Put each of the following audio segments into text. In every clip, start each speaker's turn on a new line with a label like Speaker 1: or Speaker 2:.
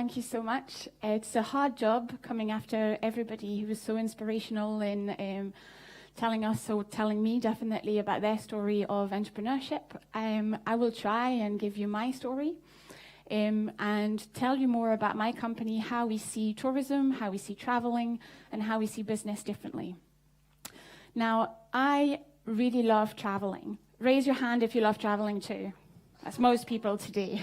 Speaker 1: Thank you so much. It's a hard job coming after everybody who was so inspirational in telling me definitely about their story of entrepreneurship. I will try and give you my story and tell you more about my company, how we see tourism, how we see traveling, and how we see business differently. Now, I really love traveling. Raise your hand if you love traveling too. That's most people today.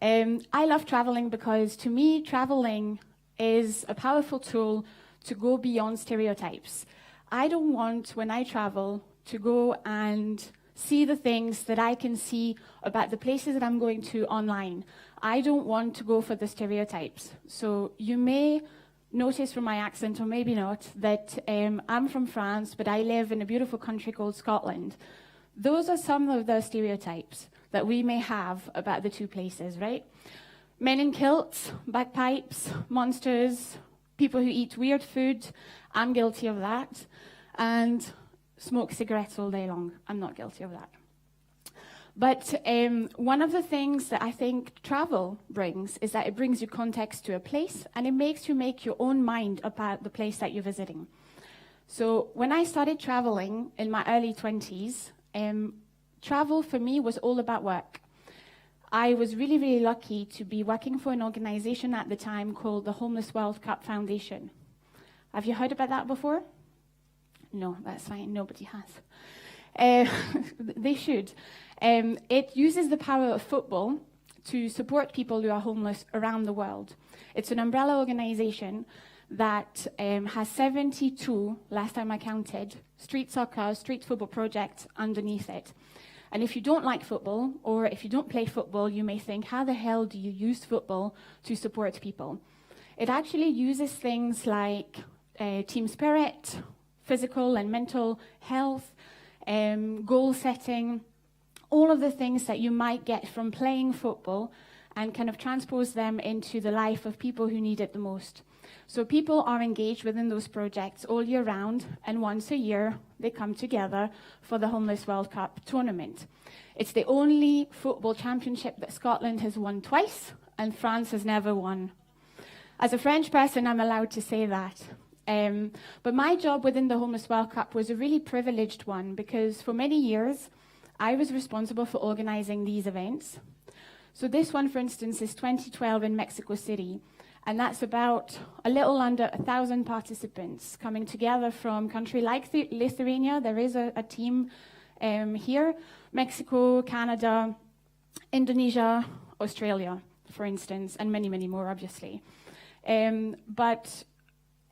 Speaker 1: I love traveling because, to me, traveling is a powerful tool to go beyond stereotypes. I don't want, when I travel, to go and see the things that I can see about the places that I'm going to online. I don't want to go for the stereotypes. So you may notice from my accent, or maybe not, that I'm from France, but I live in a beautiful country called Scotland. Those are some of the stereotypes that we may have about the two places, right? Men in kilts, bagpipes, monsters, people who eat weird food. I'm guilty of that. And smoke cigarettes all day long. I'm not guilty of that. But one of the things that I think travel brings is that it brings you context to a place, and it makes you make your own mind about the place that you're visiting. So when I started traveling in my early 20s, travel for me was all about work. I was really, really lucky to be working for an organization at the time called the Homeless World Cup Foundation. Have you heard about that before? No, that's fine. Nobody has. They should. It uses the power of football to support people who are homeless around the world. It's an umbrella organization that has 72, last time I counted, street soccer, street football projects underneath it. And if you don't like football, or if you don't play football, you may think, how the hell do you use football to support people? It actually uses things like team spirit, physical and mental health, goal setting, all of the things that you might get from playing football, and kind of transpose them into the life of people who need it the most. So people are engaged within those projects all year round, and once a year they come together for the Homeless World Cup tournament. It's the only football championship that Scotland has won twice, and France has never won. As a French person, I'm allowed to say that. But my job within the Homeless World Cup was a really privileged one, because for many years I was responsible for organizing these events. So this one, for instance, is 2012 in Mexico City. And that's about a little under 1,000 participants coming together from countries like Lithuania. There is a team here. Mexico, Canada, Indonesia, Australia, for instance, and many, many more, obviously. But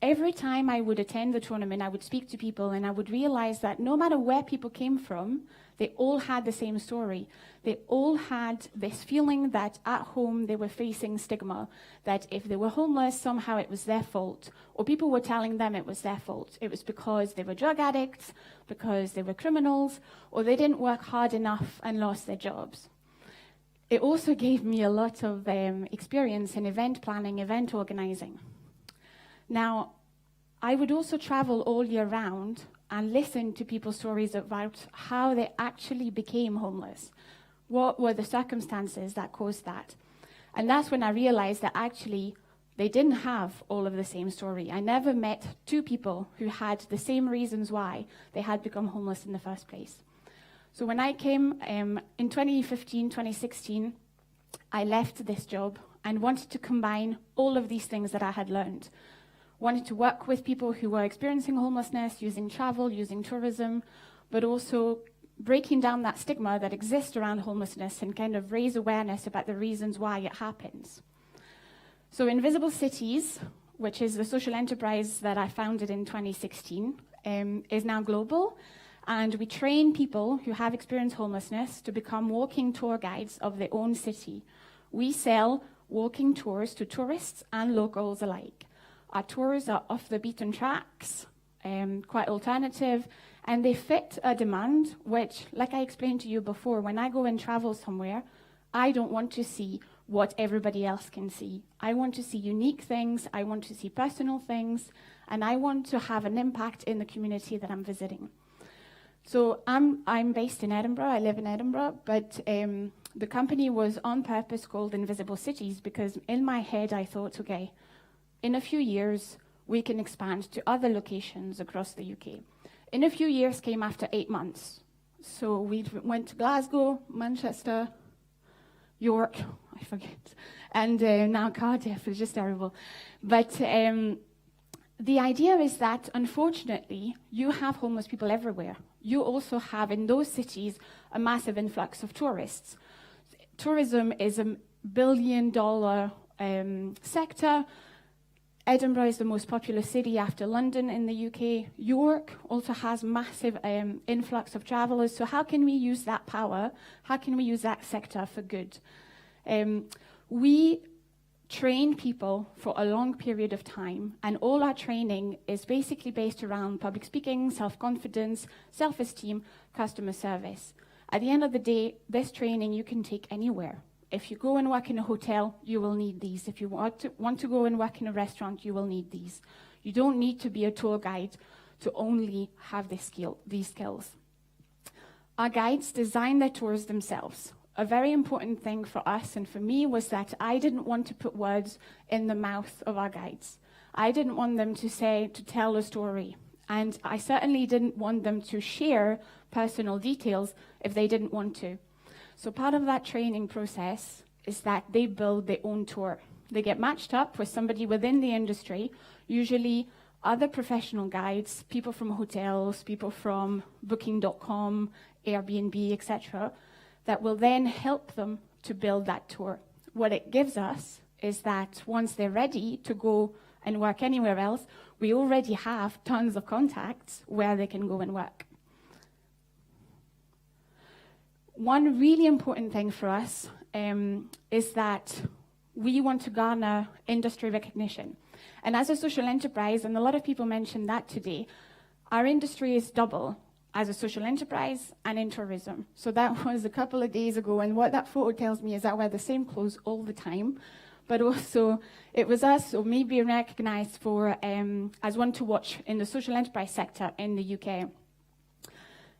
Speaker 1: every time I would attend the tournament, I would speak to people, and I would realize that no matter where people came from, they all had the same story. They all had this feeling that at home they were facing stigma, that if they were homeless, somehow it was their fault, or people were telling them it was their fault. It was because they were drug addicts, because they were criminals, or they didn't work hard enough and lost their jobs. It also gave me a lot of experience in event planning, event organizing. Now, I would also travel all year round and listen to people's stories about how they actually became homeless. What were the circumstances that caused that? And that's when I realized that actually they didn't have all of the same story. I never met two people who had the same reasons why they had become homeless in the first place. So when I came in 2015, 2016, I left this job and wanted to combine all of these things that I had learned. Wanted to work with people who were experiencing homelessness, using travel, using tourism, but also breaking down that stigma that exists around homelessness and kind of raise awareness about the reasons why it happens. So Invisible Cities, which is the social enterprise that I founded in 2016, is now global, and we train people who have experienced homelessness to become walking tour guides of their own city. We sell walking tours to tourists and locals alike. Our tours are off the beaten tracks, quite alternative, and they fit a demand which, like I explained to you before, when I go and travel somewhere, I don't want to see what everybody else can see. I want to see unique things, I want to see personal things, and I want to have an impact in the community that I'm visiting. So I'm based in Edinburgh, I live in Edinburgh, but The company was on purpose called Invisible Cities because in my head I thought, okay, in a few years we can expand to other locations across the UK. In a few years came after 8 months. So we went to Glasgow, Manchester, York, I forget, and now Cardiff. It's just terrible. But the idea is that, unfortunately, you have homeless people everywhere. You also have, in those cities, a massive influx of tourists. Tourism is $1 billion sector. Edinburgh is the most populous city after London in the UK. York also has massive influx of travellers. So how can we use that power? How can we use that sector for good? We train people for a long period of time, and all our training is basically based around public speaking, self-confidence, self-esteem, customer service. At the end of the day, this training you can take anywhere. If you go and work in a hotel, you will need these. If you want to go and work in a restaurant, you will need these. You don't need to be a tour guide to only have these skills. Our guides design their tours themselves. A very important thing for us and for me was that I didn't want to put words in the mouth of our guides. I didn't want them to tell a story. And I certainly didn't want them to share personal details if they didn't want to. So part of that training process is that they build their own tour. They get matched up with somebody within the industry, usually other professional guides, people from hotels, people from booking.com, Airbnb, etc., that will then help them to build that tour. What it gives us is that once they're ready to go and work anywhere else, we already have tons of contacts where they can go and work. One really important thing for us is that we want to garner industry recognition. And as a social enterprise, and a lot of people mentioned that today, our industry is double as a social enterprise and in tourism. So that was a couple of days ago, and what that photo tells me is that wear the same clothes all the time, but also it was us, or me being recognized for as one to watch in the social enterprise sector in the UK.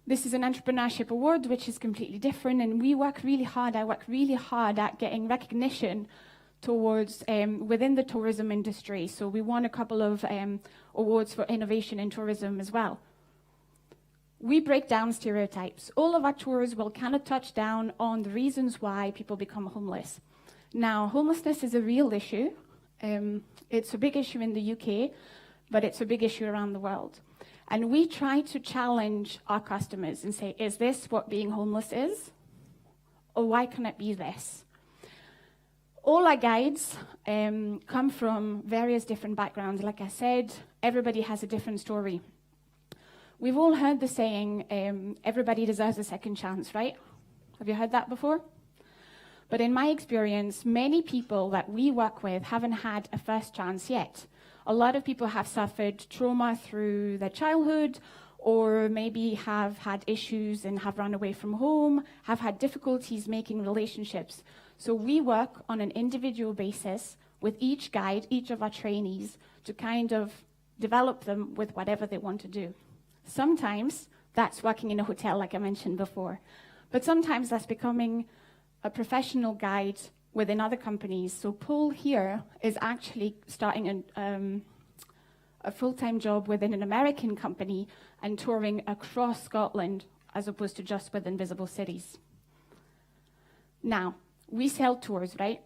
Speaker 1: This is an entrepreneurship award, which is completely different, and we work really hard. I work really hard at getting recognition towards within the tourism industry. So we won a couple of awards for innovation in tourism as well. We break down stereotypes. All of our tours will kind of touch down on the reasons why people become homeless. Now, homelessness is a real issue. It's a big issue in the UK, but it's a big issue around the world. And we try to challenge our customers and say, is this what being homeless is? Or why can it be this? All our guides come from various different backgrounds. Like I said, everybody has a different story. We've all heard the saying, everybody deserves a second chance, right? Have you heard that before? But in my experience, many people that we work with haven't had a first chance yet. A lot of people have suffered trauma through their childhood, or maybe have had issues and have run away from home, have had difficulties making relationships. So we work on an individual basis with each guide, each of our trainees, to kind of develop them with whatever they want to do. Sometimes that's working in a hotel, like I mentioned before. But sometimes that's becoming a professional guide within other companies. So Paul here is actually starting a full-time job within an American company and touring across Scotland as opposed to just with Invisible Cities. Now, we sell tours, right?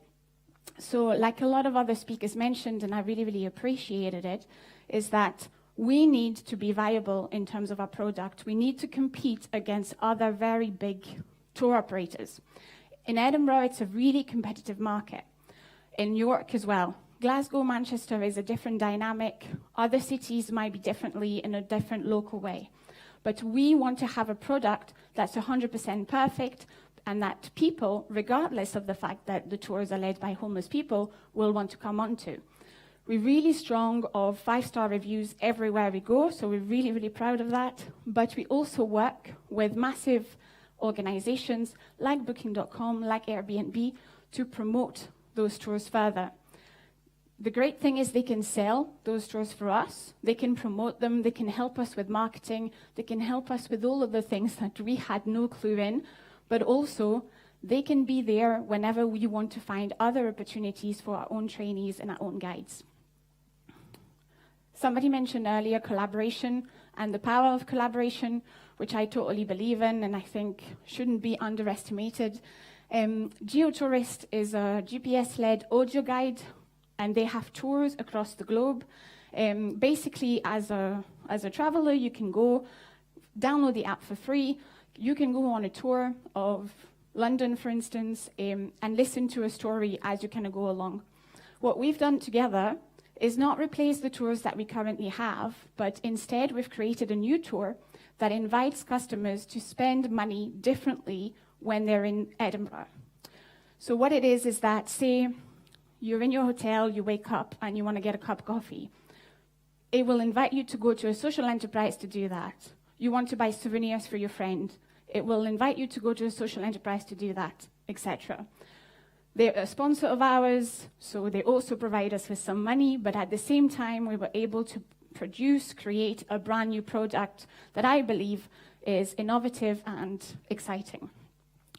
Speaker 1: So like a lot of other speakers mentioned, and I really, really appreciated it, is that we need to be viable in terms of our product. We need to compete against other very big tour operators. In Edinburgh, it's a really competitive market. In York as well. Glasgow, Manchester is a different dynamic. Other cities might be differently in a different local way. But we want to have a product that's 100% perfect and that people, regardless of the fact that the tours are led by homeless people, will want to come onto. We're really strong of 5-star reviews everywhere we go, so we're really, really proud of that. But we also work with massive organizations like booking.com, like Airbnb, to promote those tours further. The great thing is they can sell those tours for us, they can promote them, they can help us with marketing, they can help us with all of the things that we had no clue in, but also they can be there whenever we want to find other opportunities for our own trainees and our own guides. Somebody mentioned earlier collaboration and the power of collaboration, which I totally believe in and I think shouldn't be underestimated. GeoTourist is a GPS-led audio guide, and they have tours across the globe. Basically, as a traveler, you can go download the app for free. You can go on a tour of London, for instance, and listen to a story as you kind of go along. What we've done together is not replace the tours that we currently have, but instead we've created a new tour that invites customers to spend money differently when they're in Edinburgh. So what it is that, say, you're in your hotel, you wake up and you want to get a cup of coffee. It will invite you to go to a social enterprise to do that. You want to buy souvenirs for your friend. It will invite you to go to a social enterprise to do that, etc. They're a sponsor of ours, so they also provide us with some money, but at the same time, we were able to create a brand new product that I believe is innovative and exciting.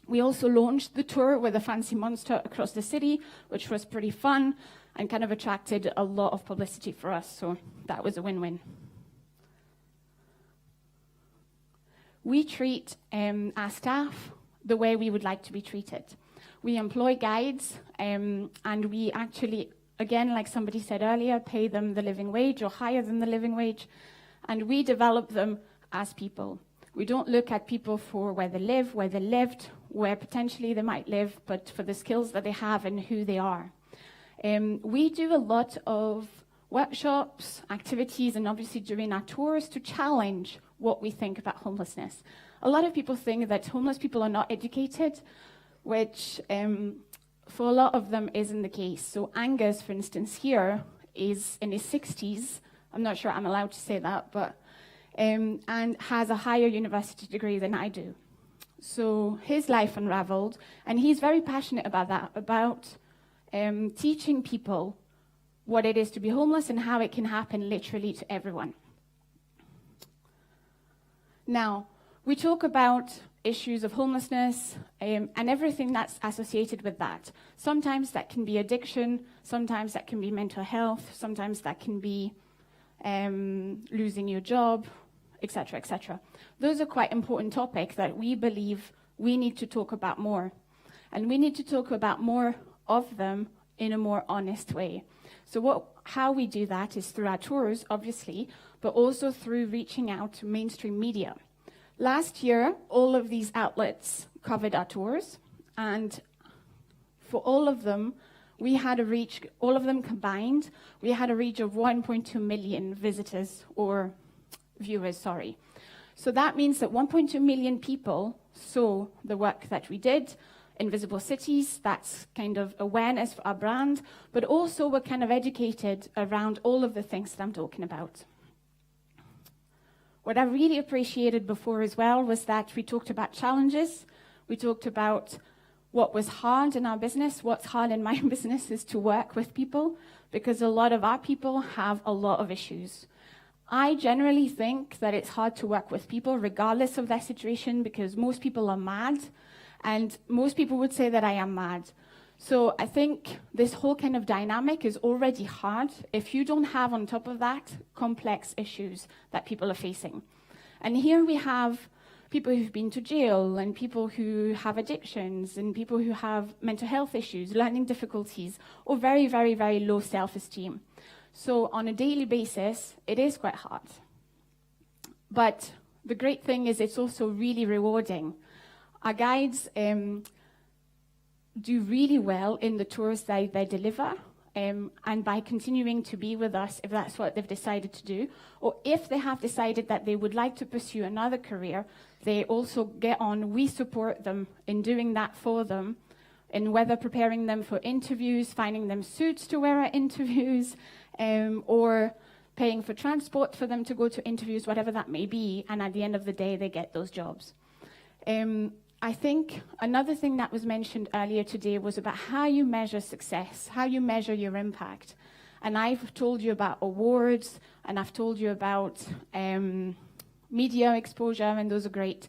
Speaker 1: We also launched the tour with a fancy monster across the city, which was pretty fun and kind of attracted a lot of publicity for us, so that was a win-win. We treat our staff the way we would like to be treated. We employ guides, and we actually, again, like somebody said earlier, pay them the living wage or higher than the living wage, and we develop them as people. We don't look at people for where they live, where they lived, where potentially they might live, but for the skills that they have and who they are. We do a lot of workshops, activities, and obviously during our tours to challenge what we think about homelessness. A lot of people think that homeless people are not educated, which for a lot of them isn't the case. So Angus, for instance, here is in his 60s. I'm not sure I'm allowed to say that, but and has a higher university degree than I do. So his life unraveled, and he's very passionate about that, about teaching people what it is to be homeless and how it can happen literally to everyone. Now, we talk about issues of homelessness and everything that's associated with that. Sometimes that can be addiction, sometimes that can be mental health, sometimes that can be losing your job, etc., etc. Those are quite important topics that we believe we need to talk about more. And we need to talk about more of them in a more honest way. So how we do that is through our tours, obviously, but also through reaching out to mainstream media. Last year, all of these outlets covered our tours, and for all of them, we had a reach, all of them combined, we had a reach of 1.2 million visitors, or viewers, sorry. So that means that 1.2 million people saw the work that we did, Invisible Cities, that's kind of awareness for our brand, but also we're kind of educated around all of the things that I'm talking about. What I really appreciated before as well was that we talked about challenges. We talked about what was hard in our business. What's hard in my business is to work with people, because a lot of our people have a lot of issues. I generally think that it's hard to work with people regardless of their situation, because most people are mad, and most people would say that I am mad. So I think this whole kind of dynamic is already hard if you don't have on top of that complex issues that people are facing. And here we have people who've been to jail, and people who have addictions, and people who have mental health issues, learning difficulties, or very, very, very low self-esteem. So on a daily basis, it is quite hard. But the great thing is it's also really rewarding. Our guides do really well in the tours they deliver, and by continuing to be with us, if that's what they've decided to do, or if they have decided that they would like to pursue another career, they also get on. We support them in doing that for them, in whether preparing them for interviews, finding them suits to wear at interviews, or paying for transport for them to go to interviews, whatever that may be, and at the end of the day, they get those jobs. I think another thing that was mentioned earlier today was about how you measure success, how you measure your impact. And I've told you about awards, and I've told you about media exposure, and those are great.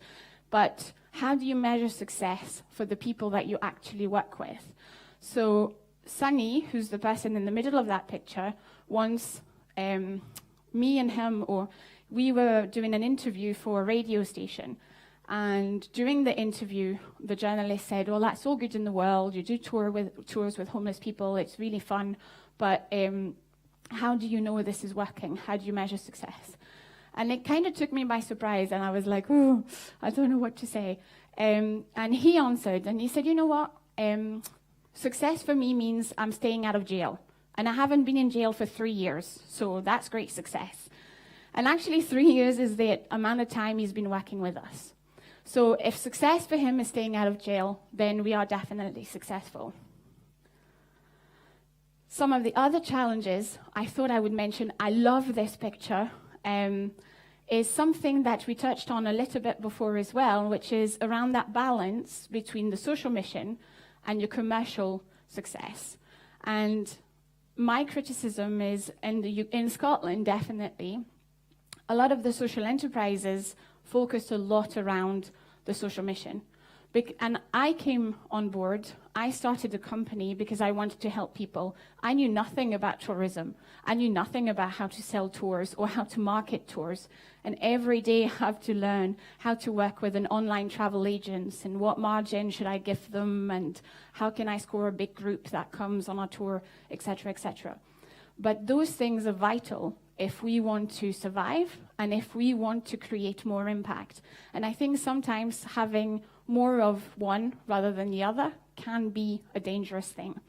Speaker 1: But how do you measure success for the people that you actually work with? So Sunny, who's the person in the middle of that picture, once me and him, or we were doing an interview for a radio station. And during the interview, the journalist said, well, that's all good in the world. You do tours with homeless people. It's really fun. But how do you know this is working? How do you measure success? And it kind of took me by surprise. And I was like, oh, I don't know what to say. And he answered, and he said, you know what? Success for me means I'm staying out of jail. And I haven't been in jail for 3 years. So that's great success. And actually, 3 years is the amount of time he's been working with us. So if success for him is staying out of jail, then we are definitely successful. Some of the other challenges I thought I would mention, I love this picture, is something that we touched on a little bit before as well, which is around that balance between the social mission and your commercial success. And my criticism is, in Scotland, definitely, a lot of the social enterprises focused a lot around the social mission. And I came on board, I started a company because I wanted to help people. I knew nothing about tourism. I knew nothing about how to sell tours or how to market tours. And every day I have to learn how to work with an online travel agents and what margin should I give them and how can I score a big group that comes on a tour, etc., etc. But those things are vital if we want to survive and if we want to create more impact. And I think sometimes having more of one rather than the other can be a dangerous thing.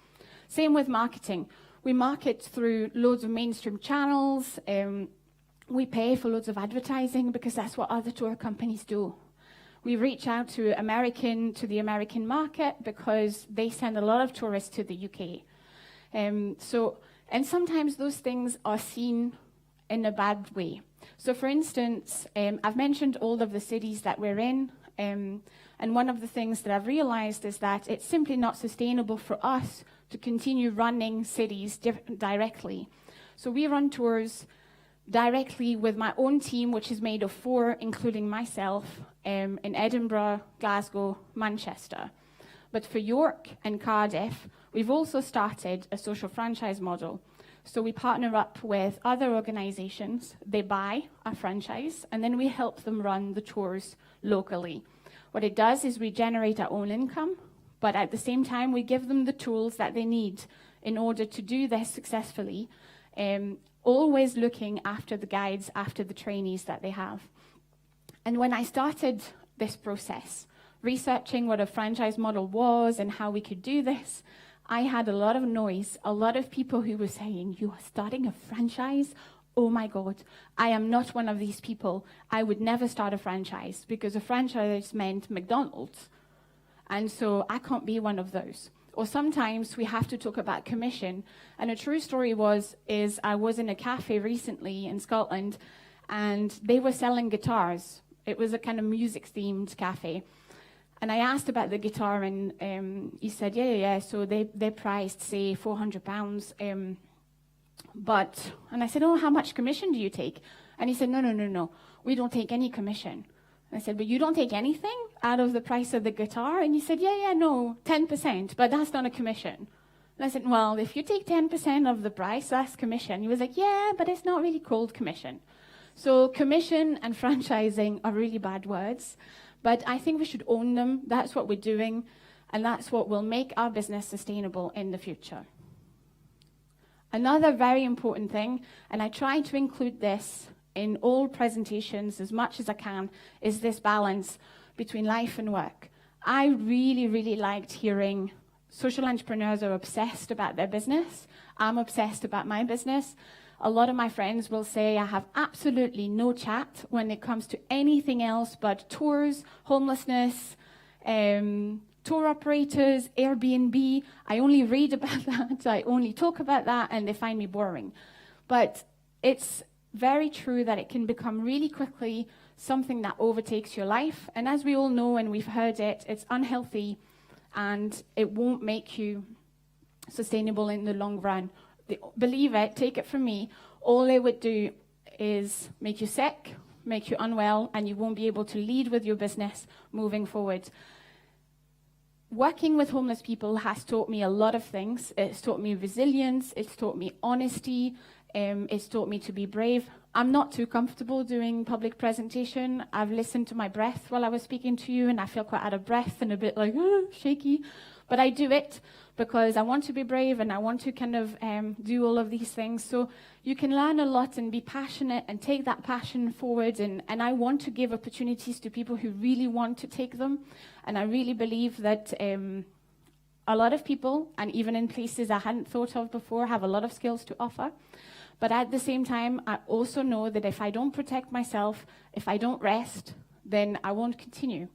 Speaker 1: Same with marketing. We market through loads of mainstream channels. We pay for loads of advertising because that's what other tour companies do. We reach out to the American market because they send a lot of tourists to the UK. And sometimes those things are seen in a bad way. So for instance, I've mentioned all of the cities that we're in, and one of the things that I've realized is that it's simply not sustainable for us to continue running cities directly. So we run tours directly with my own team, which is made of 4, including myself, in Edinburgh, Glasgow, Manchester. But for York and Cardiff, we've also started a social franchise model. So we partner up with other organizations, they buy a franchise, and then we help them run the tours locally. What it does is we generate our own income, but at the same time, we give them the tools that they need in order to do this successfully, always looking after the guides, after the trainees that they have. And when I started this process, researching what a franchise model was and how we could do this, I had a lot of noise, a lot of people who were saying, you are starting a franchise? Oh my God, I am not one of these people. I would never start a franchise because a franchise meant McDonald's. And so I can't be one of those. Or sometimes we have to talk about commission. And a true story is I was in a cafe recently in Scotland and they were selling guitars. It was a kind of music-themed cafe. And I asked about the guitar, and he said, yeah. So they're priced, say, £400. And I said, oh, how much commission do you take? And he said, no, we don't take any commission. I said, but you don't take anything out of the price of the guitar? And he said, yeah, no, 10%, but that's not a commission. And I said, well, if you take 10% of the price, that's commission. He was like, yeah, but it's not really called commission. So commission and franchising are really bad words. But I think we should own them. That's what we're doing. And that's what will make our business sustainable in the future. Another very important thing, and I try to include this in all presentations as much as I can, is this balance between life and work. I really, really liked hearing social entrepreneurs are obsessed about their business. I'm obsessed about my business. A lot of my friends will say I have absolutely no chat when it comes to anything else but tours, homelessness, tour operators, Airbnb. I only read about that, I only talk about that, and they find me boring. But it's very true that it can become really quickly something that overtakes your life. And as we all know and we've heard it, it's unhealthy and it won't make you sustainable in the long run. Believe it, take it from me, all it would do is make you sick, make you unwell, and you won't be able to lead with your business moving forward. Working with homeless people has taught me a lot of things. It's taught me resilience, it's taught me honesty, it's taught me to be brave. I'm not too comfortable doing public presentation. I've listened to my breath while I was speaking to you, and I feel quite out of breath and a bit like shaky. But I do it because I want to be brave and I want to kind of do all of these things. So you can learn a lot and be passionate and take that passion forward. And I want to give opportunities to people who really want to take them. And I really believe that a lot of people, and even in places I hadn't thought of before, have a lot of skills to offer. But at the same time, I also know that if I don't protect myself, if I don't rest, then I won't continue.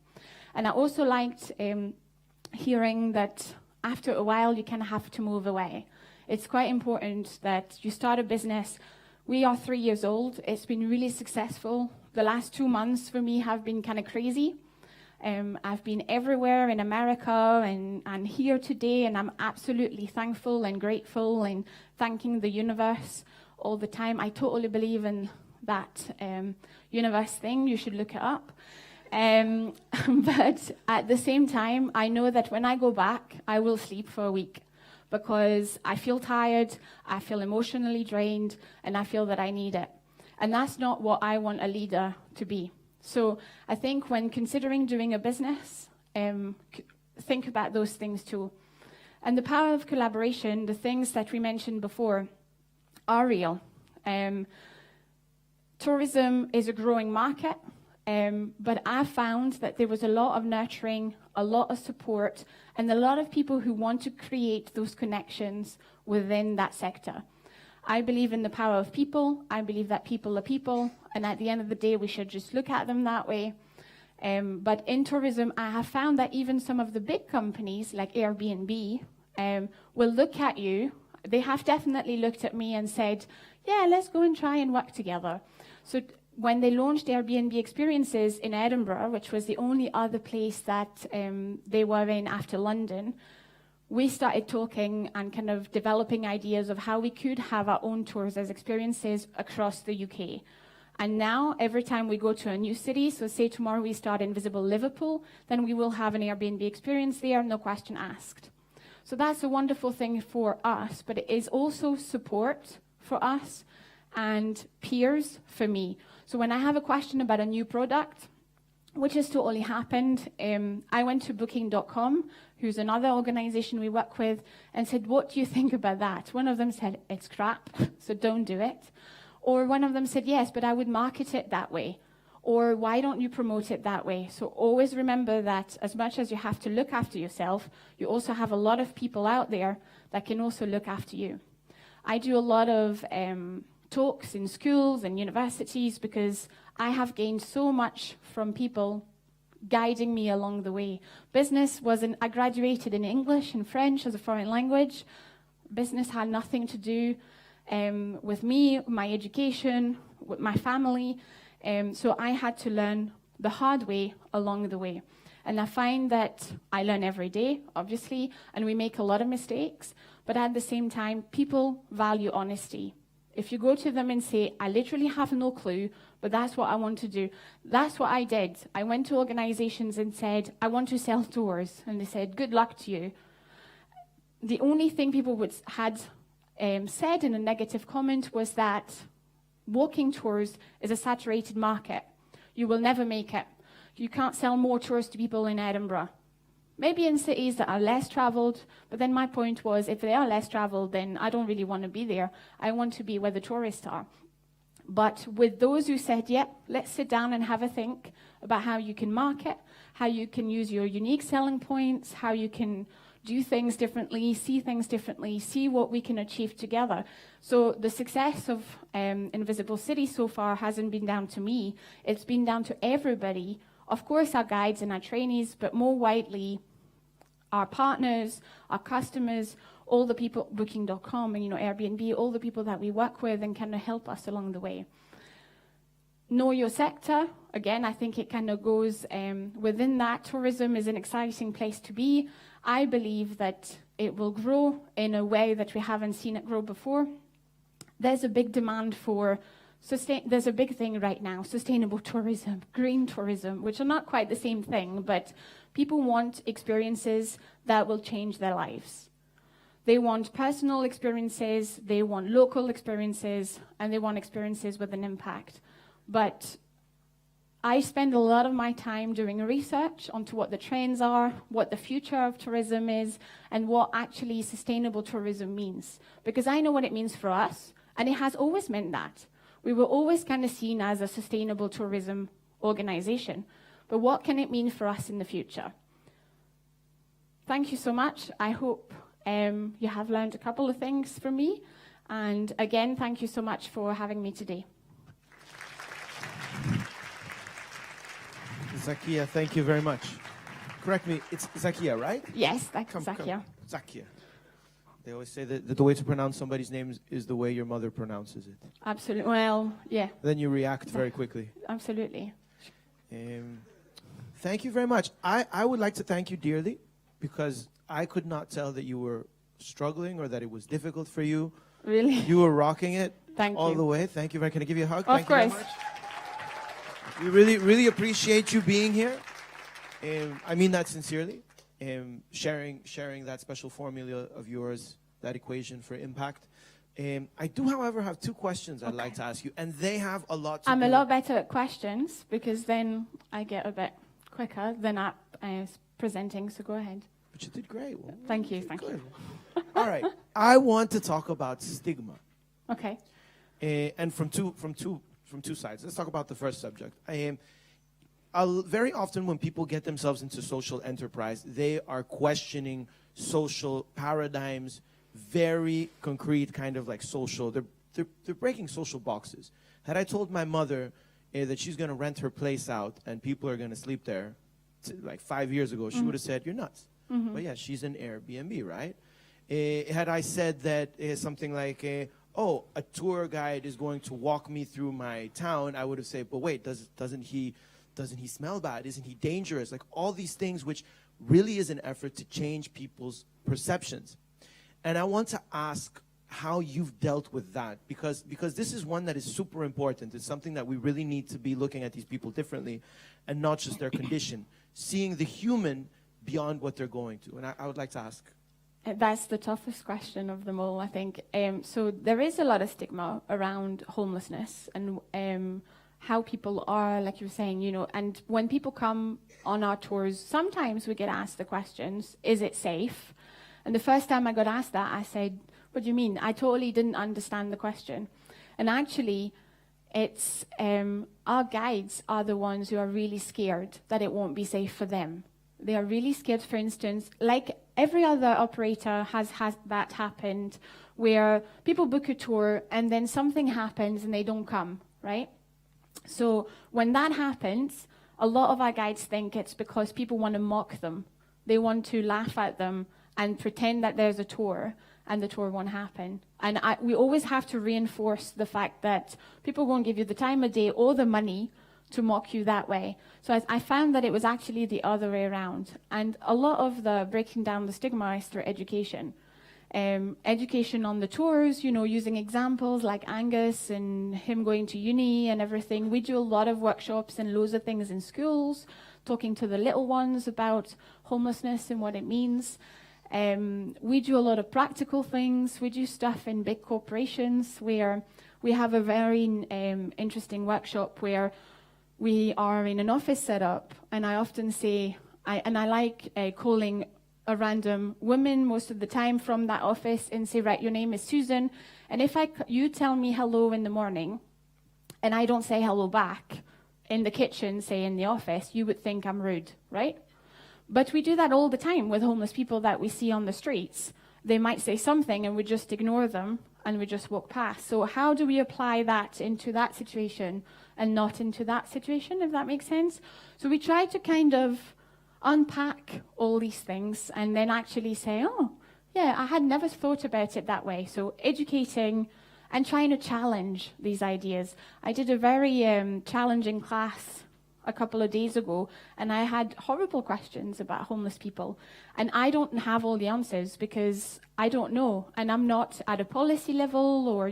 Speaker 1: And I also liked hearing that after a while, you kind of have to move away. It's quite important that you start a business. We are 3 years old. It's been really successful. The last 2 months for me have been kind of crazy. I've been everywhere in America and here today, and I'm absolutely thankful and grateful and thanking the universe all the time. I totally believe in that universe thing. You should look it up. But at the same time, I know that when I go back, I will sleep for a week because I feel tired, I feel emotionally drained, and I feel that I need it. And that's not what I want a leader to be. So I think when considering doing a business, think about those things too. And the power of collaboration, the things that we mentioned before, are real. Tourism is a growing market. But I found that there was a lot of nurturing, a lot of support, and a lot of people who want to create those connections within that sector. I believe in the power of people. I believe that people are people, and at the end of the day, we should just look at them that way. But in tourism, I have found that even some of the big companies, like Airbnb, will look at you. They have definitely looked at me and said, yeah, let's go and try and work together. So when they launched Airbnb experiences in Edinburgh, which was the only other place that they were in after London, we started talking and kind of developing ideas of how we could have our own tours as experiences across the UK. And now, every time we go to a new city, so say tomorrow we start in Visible Liverpool, then we will have an Airbnb experience there, no question asked. So that's a wonderful thing for us, but it is also support for us and peers for me. So when I have a question about a new product, which has totally happened, I went to Booking.com, who's another organization we work with, and said, what do you think about that? One of them said, it's crap, so don't do it. Or one of them said, yes, but I would market it that way. Or why don't you promote it that way? So always remember that as much as you have to look after yourself, you also have a lot of people out there that can also look after you. I do a lot of talks in schools and universities because I have gained so much from people guiding me along the way. I graduated in English and French as a foreign language. Business had nothing to do with me, my education, with my family. So I had to learn the hard way along the way. And I find that I learn every day, obviously, and we make a lot of mistakes. But at the same time, people value honesty. If you go to them and say, I literally have no clue, but that's what I want to do. That's what I did. I went to organizations and said, I want to sell tours. And they said, good luck to you. The only thing people had said in a negative comment was that walking tours is a saturated market. You will never make it. You can't sell more tours to people in Edinburgh. Maybe in cities that are less traveled, but then my point was, if they are less traveled, then I don't really want to be there. I want to be where the tourists are. But with those who said, yep, let's sit down and have a think about how you can market, how you can use your unique selling points, how you can do things differently, see what we can achieve together. So the success of Invisible City so far hasn't been down to me. It's been down to everybody. Of course, our guides and our trainees, but more widely, our partners, our customers, all the people, Booking.com and Airbnb, all the people that we work with and kind of help us along the way. Know your sector. Again, I think it kind of goes within that. Tourism is an exciting place to be. I believe that it will grow in a way that we haven't seen it grow before. There's a big demand for there's a big thing right now, sustainable tourism, green tourism, which are not quite the same thing, but people want experiences that will change their lives. They want personal experiences, they want local experiences, and they want experiences with an impact. But I spend a lot of my time doing research onto what the trends are, what the future of tourism is, and what actually sustainable tourism means. Because I know what it means for us, and it has always meant that. We were always kind of seen as a sustainable tourism organization. But what can it mean for us in the future? Thank you so much. I hope you have learned a couple of things from me. And again, thank you so much for having me today.
Speaker 2: Zakia, thank you very much. Correct me, it's Zakia, right?
Speaker 1: Yes, that's Zakia.
Speaker 2: Zakia. They always say that the way to pronounce somebody's name is the way your mother pronounces it.
Speaker 1: Absolutely. Well, yeah.
Speaker 2: Then you react very quickly.
Speaker 1: Absolutely.
Speaker 2: Thank you very much. I would like to thank you dearly because I could not tell that you were struggling or that it was difficult for you.
Speaker 1: Really?
Speaker 2: You were rocking it all
Speaker 1: you.
Speaker 2: the way. Thank you very much. Can I give you a hug?
Speaker 1: Of course.
Speaker 2: You very much. We really, really appreciate you being here. I mean that sincerely. Sharing that special formula of yours, that equation for impact. I do, however, have two questions I'd like to ask you, and they have a lot to do.
Speaker 1: I'm a lot better at questions because then I get a bit quicker than at presenting, so go ahead.
Speaker 2: But you did great. Well,
Speaker 1: thank you. Thank you.
Speaker 2: All right. I want to talk about stigma.
Speaker 1: Okay.
Speaker 2: And from two sides. Let's talk about the first subject. Very often when people get themselves into social enterprise, they are questioning social paradigms, very concrete kind of like social. They're breaking social boxes. Had I told my mother that she's going to rent her place out and people are going to sleep there, like 5 years ago, she would have said, "You're nuts." But yeah, she's an Airbnb, right? Had I said that something like, "Oh, a tour guide is going to walk me through my town," I would have said, "But wait, doesn't he smell bad? Isn't he dangerous?" Like all these things, which really is an effort to change people's perceptions. And I want to ask how you've dealt with that, because this is one that is super important. It's something that we really need to be looking at these people differently and not just their condition, seeing the human beyond what they're going to. And I would like to ask.
Speaker 1: That's the toughest question of them all, I think. So there is a lot of stigma around homelessness and how people are, like you were saying, you know, and when people come on our tours, sometimes we get asked the questions, is it safe? And the first time I got asked that, I said, what do you mean? I totally didn't understand the question. And actually, it's our guides are the ones who are really scared that it won't be safe for them. They are really scared, for instance, like every other operator has that happened, where people book a tour and then something happens and they don't come, right? So when that happens, a lot of our guides think it's because people want to mock them. They want to laugh at them and pretend that there's a tour and the tour won't happen. And we always have to reinforce the fact that people won't give you the time of day or the money to mock you that way. So I found that it was actually the other way around. And a lot of the breaking down the stigma is through education. Education on the tours, you know, using examples like Angus and him going to uni and everything. We do a lot of workshops and loads of things in schools, talking to the little ones about homelessness and what it means. We do a lot of practical things. We do stuff in big corporations where we have a very interesting workshop where we are in an office setup, and I often say, I like calling a random woman most of the time from that office and say, right, your name is Susan, and if you tell me hello in the morning, and I don't say hello back in the kitchen, say in the office, you would think I'm rude, right? But we do that all the time with homeless people that we see on the streets. They might say something and we just ignore them and we just walk past. So how do we apply that into that situation and not into that situation, if that makes sense? So we try to kind of unpack all these things and then actually say, oh, yeah, I had never thought about it that way. So educating and trying to challenge these ideas. I did a very challenging class a couple of days ago, and I had horrible questions about homeless people. And I don't have all the answers because I don't know. And I'm not at a policy level or,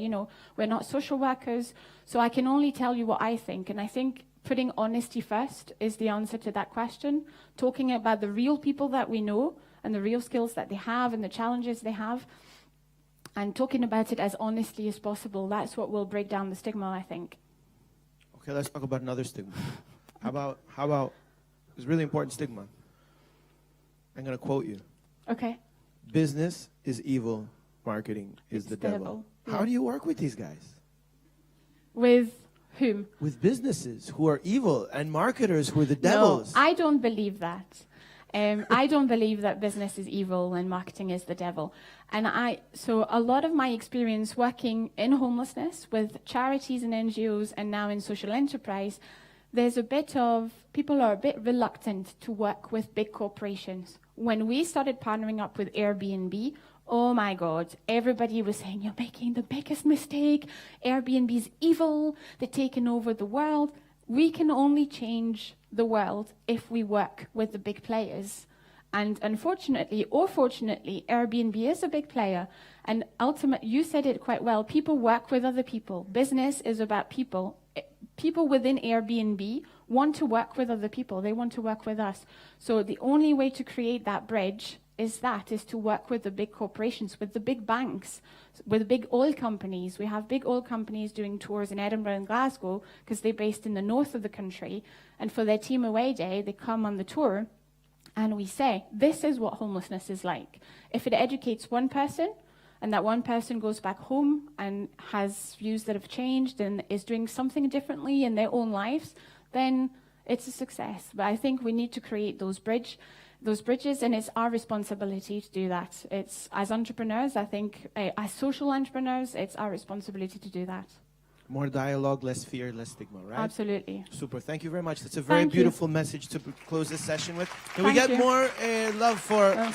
Speaker 1: we're not social workers. So I can only tell you what I think. And I think putting honesty first is the answer to that question. Talking about the real people that we know and the real skills that they have and the challenges they have. And talking about it as honestly as possible. That's what will break down the stigma, I think.
Speaker 2: Okay, let's talk about another stigma. How about this really important stigma? I'm going to quote you.
Speaker 1: Okay.
Speaker 2: Business is evil, marketing is the devil.
Speaker 1: Yeah.
Speaker 2: How do you work with these guys?
Speaker 1: With whom?
Speaker 2: With businesses who are evil and marketers who are the devils.
Speaker 1: No, I don't believe that. I don't believe that business is evil and marketing is the devil. So a lot of my experience working in homelessness with charities and NGOs and now in social enterprise, people are a bit reluctant to work with big corporations. When we started partnering up with Airbnb, oh my God, everybody was saying, you're making the biggest mistake. Airbnb's evil. They're taking over the world. We can only change the world if we work with the big players. And unfortunately, or fortunately, Airbnb is a big player. And ultimately, you said it quite well, people work with other people. Business is about people. People within Airbnb want to work with other people. They want to work with us. So the only way to create that bridge is to work with the big corporations, with the big banks, with the big oil companies. We have big oil companies doing tours in Edinburgh and Glasgow because they're based in the north of the country. And for their team away day, they come on the tour and we say, this is what homelessness is like. If it educates one person and that one person goes back home and has views that have changed and is doing something differently in their own lives, then it's a success. But I think we need to create those bridges, and it's our responsibility to do that. It's as entrepreneurs, I think, as social entrepreneurs, it's our responsibility to do that.
Speaker 2: More dialogue, less fear, less stigma, right?
Speaker 1: Absolutely.
Speaker 2: Super. Thank you very much. That's a very beautiful message to close this session with. Can we get more love for Zakia?